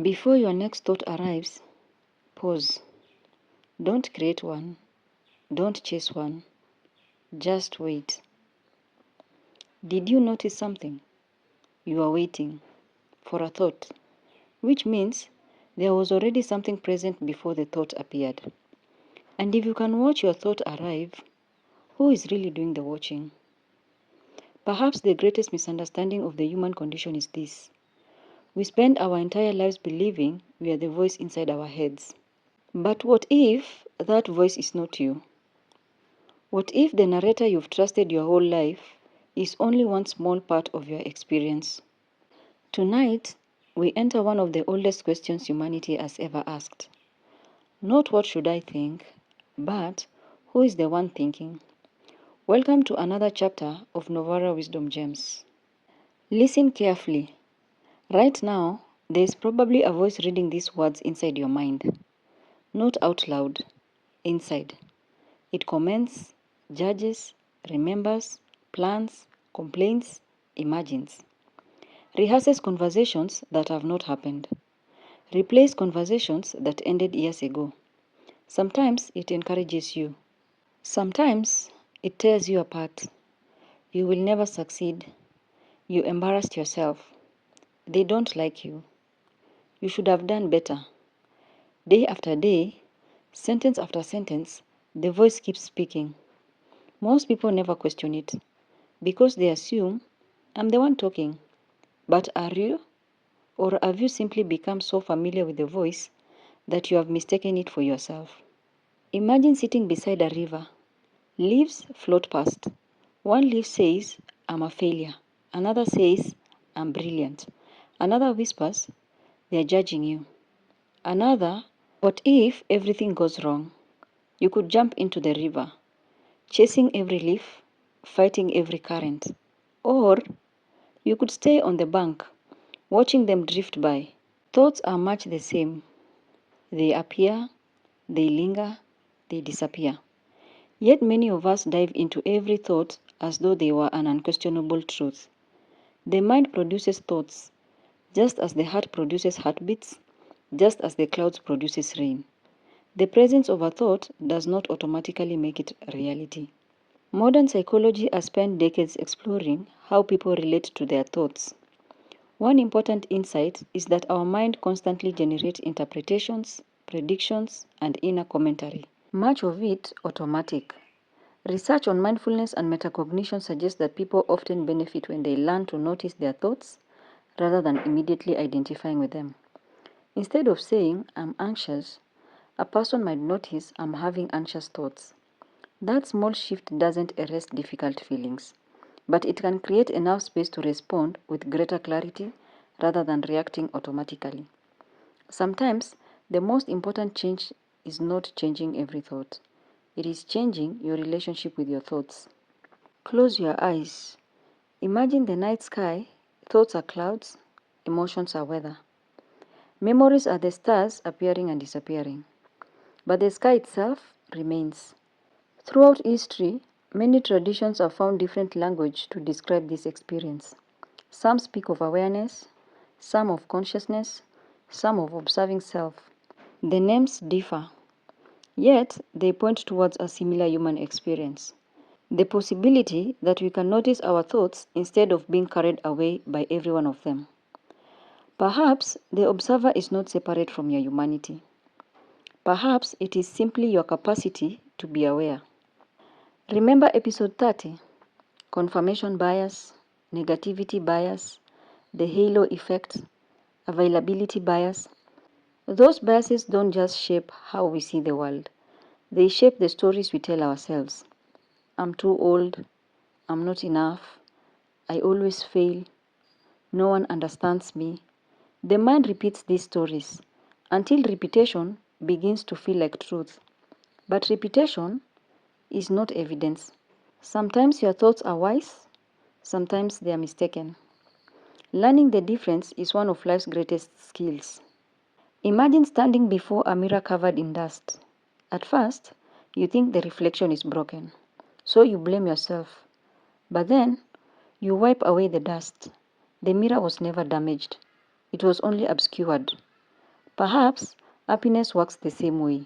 Before your next thought arrives, pause. Don't create one. Don't chase one. Just wait. Did you notice something? You are waiting for a thought, which means there was already something present before the thought appeared. And if you can watch your thought arrive, who is really doing the watching? Perhaps the greatest misunderstanding of the human condition is this. We spend our entire lives believing we are the voice inside our heads. But what if that voice is not you? What if the narrator you've trusted your whole life is only one small part of your experience? Tonight, we enter one of the oldest questions humanity has ever asked. Not what should I think, but who is the one thinking? Welcome to another chapter of Novara Wisdom Gems. Listen carefully. Right now, there is probably a voice reading these words inside your mind. Not out loud, inside. It comments, judges, remembers, plans, complains, imagines. Rehearses conversations that have not happened. Replays conversations that ended years ago. Sometimes it encourages you. Sometimes it tears you apart. You will never succeed. You embarrassed yourself. They don't like you. You should have done better. Day after day, sentence after sentence, the voice keeps speaking. Most people never question it because they assume I'm the one talking. But are you? Or have you simply become so familiar with the voice that you have mistaken it for yourself? Imagine sitting beside a river. Leaves float past. One leaf says, I'm a failure. Another says, I'm brilliant. Another whispers, they're judging you. Another, what if everything goes wrong? You could jump into the river, chasing every leaf, fighting every current. Or you could stay on the bank, watching them drift by. Thoughts are much the same. They appear, they linger, they disappear. Yet many of us dive into every thought as though they were an unquestionable truth. The mind produces thoughts, just as the heart produces heartbeats, just as the clouds produces rain. The presence of a thought does not automatically make it reality. Modern psychology has spent decades exploring how people relate to their thoughts. One important insight is that our mind constantly generates interpretations, predictions, and inner commentary. Much of it automatic. Research on mindfulness and metacognition suggests that people often benefit when they learn to notice their thoughts rather than immediately identifying with them. Instead of saying, I'm anxious, a person might notice, I'm having anxious thoughts. That small shift doesn't erase difficult feelings, but it can create enough space to respond with greater clarity rather than reacting automatically. Sometimes, the most important change is not changing every thought. It is changing your relationship with your thoughts. Close your eyes. Imagine the night sky. Thoughts are clouds, emotions are weather. Memories are the stars appearing and disappearing. But the sky itself remains. Throughout history, many traditions have found different language to describe this experience. Some speak of awareness, some of consciousness, some of observing self. The names differ, yet they point towards a similar human experience. The possibility that we can notice our thoughts instead of being carried away by every one of them. Perhaps the observer is not separate from your humanity. Perhaps it is simply your capacity to be aware. Remember episode 30? Confirmation bias, negativity bias, the halo effect, availability bias. Those biases don't just shape how we see the world. They shape the stories we tell ourselves. I'm too old. I'm not enough. I always fail. No one understands me. The mind repeats these stories until repetition begins to feel like truth. But repetition is not evidence. Sometimes your thoughts are wise, sometimes they are mistaken. Learning the difference is one of life's greatest skills. Imagine standing before a mirror covered in dust. At first, you think the reflection is broken, so you blame yourself. But then, you wipe away the dust. The mirror was never damaged. It was only obscured. Perhaps happiness works the same way.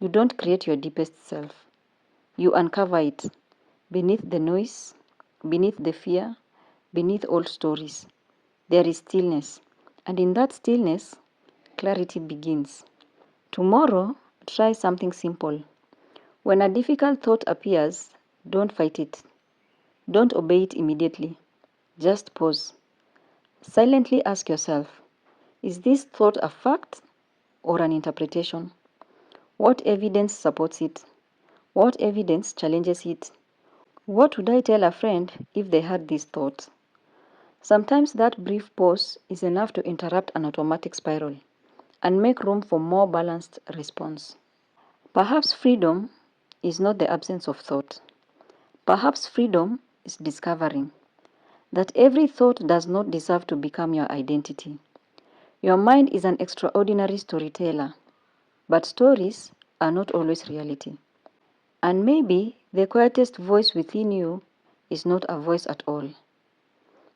You don't create your deepest self. You uncover it beneath the noise, beneath the fear, beneath old stories. There is stillness, and in that stillness, clarity begins. Tomorrow, try something simple. When a difficult thought appears, don't fight it. Don't obey it immediately. Just pause. Silently ask yourself, is this thought a fact or an interpretation? What evidence supports it? What evidence challenges it? What would I tell a friend if they had this thought? Sometimes that brief pause is enough to interrupt an automatic spiral and make room for more balanced response. Perhaps freedom is not the absence of thought. Perhaps freedom is discovering that every thought does not deserve to become your identity. Your mind is an extraordinary storyteller, but stories are not always reality. And maybe the quietest voice within you is not a voice at all.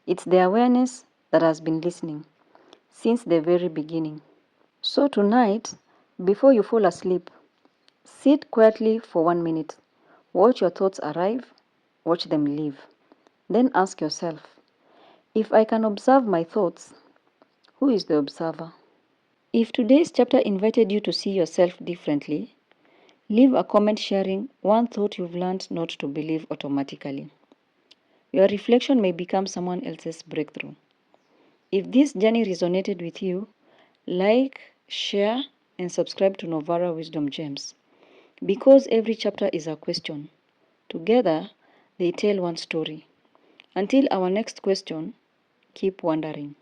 It's the awareness that has been listening since the very beginning. So tonight, before you fall asleep, sit quietly for 1 minute. Watch your thoughts arrive, watch them leave. Then ask yourself, if I can observe my thoughts, who is the observer? If today's chapter invited you to see yourself differently, leave a comment sharing one thought you've learned not to believe automatically. Your reflection may become someone else's breakthrough. If this journey resonated with you, like, share, and subscribe to Novara Wisdom Gems. Because every chapter is a question. Together, they tell one story. Until our next question, keep wondering.